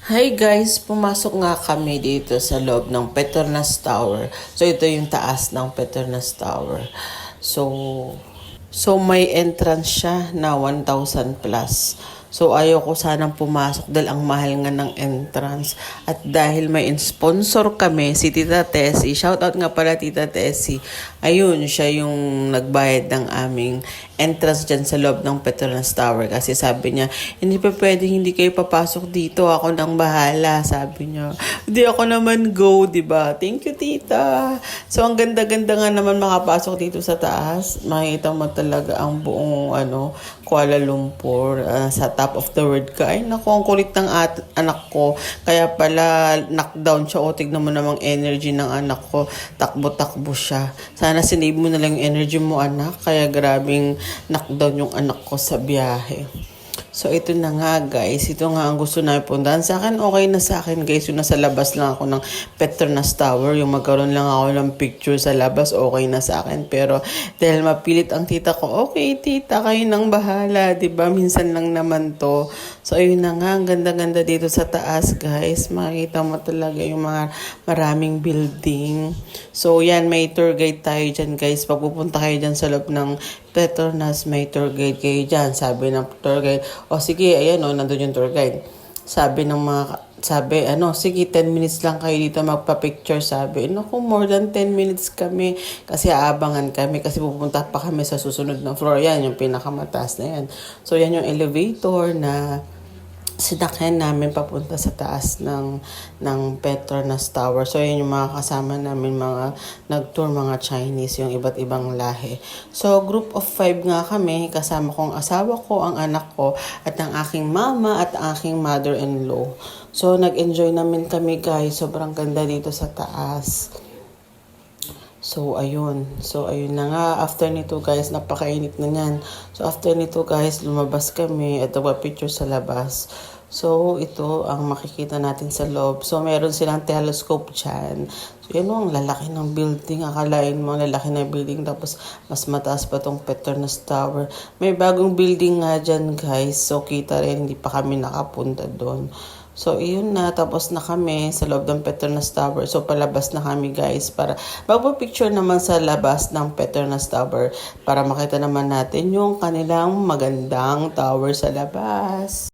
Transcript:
Hi guys, pumasok nga kami dito sa loob ng Petronas Tower. So ito yung taas ng Petronas Tower. So may entrance siya na 1,000 plus. So ayaw ko sanang pumasok dahil ang mahal nga ng entrance. At dahil may sponsor kami, si Tita Tessie, shoutout nga pala Tita Tessie, ayun, siya yung nagbayad ng aming entrance dyan sa loob ng Petronas Tower. Kasi sabi niya, hindi pa pwedeng hindi kayo papasok dito, ako nang bahala, sabi niya. Hindi ako naman go, di ba? Thank you, Tita. So ang ganda-ganda nga naman makapasok dito sa taas. Makikita mo talaga ang buong Kuala Lumpur sa top of the world ka. Ay, naku, ang kulit ng anak ko. Kaya pala, knockdown siya. O, tignan mo namang energy ng anak ko. Takbo-takbo siya. Sana sinave mo na lang yung energy mo, anak. Kaya grabing knockdown yung anak ko sa biyahe. So, ito na nga guys. Ito nga ang gusto namin puntahan. Sa akin, okay na sa akin guys. Yung nasa labas lang ako ng Petronas Tower. Yung magkaroon lang ako ng picture sa labas, okay na sa akin. Pero dahil mapilit ang tita ko, okay tita, kayo nang bahala. Diba? Minsan lang naman to. So, ayun na nga. Ang ganda-ganda dito sa taas guys. Makikita mo talaga yung mga maraming building. So, yan. May tour guide tayo dyan guys. Pag pupunta kayo dyan sa loob ng Petronas, may tour guide kayo dyan. Sabi ng tour guide, o sige, ayan nandun yung tour guide. Sabi, sige, 10 minutes lang kayo dito magpa-picture. Sabi, naku, more than 10 minutes kami. Kasi aabangan kami. Kasi pupunta pa kami sa susunod na floor. Yan, yung pinakamataas na yan. So, yan yung elevator na sinakyan namin papunta sa taas ng Petronas Tower. So, yun yung mga kasama namin, mga nag-tour, mga Chinese, yung iba't ibang lahi. So, group of 5 nga kami, kasama kong asawa ko, ang anak ko, at ang aking mama, at ang aking mother-in-law. So, nag-enjoy namin kami guys. Sobrang ganda dito sa taas. So, ayun. Na nga. After nito, guys, napakainit na yan. So, after nito, guys, lumabas kami at picture sa labas. So, ito ang makikita natin sa loob. So, meron silang telescope dyan. So, yan ang lalaki ng building. Akalain mo, lalaki na building. Tapos, mas mataas pa tong Petronas Tower. May bagong building nga dyan, guys. So, kita rin, hindi pa kami nakapunta doon. So, iyon na. Tapos na kami sa loob ng Petronas Tower. So, palabas na kami guys para magpa-picture naman sa labas ng Petronas Tower para makita naman natin yung kanilang magandang tower sa labas.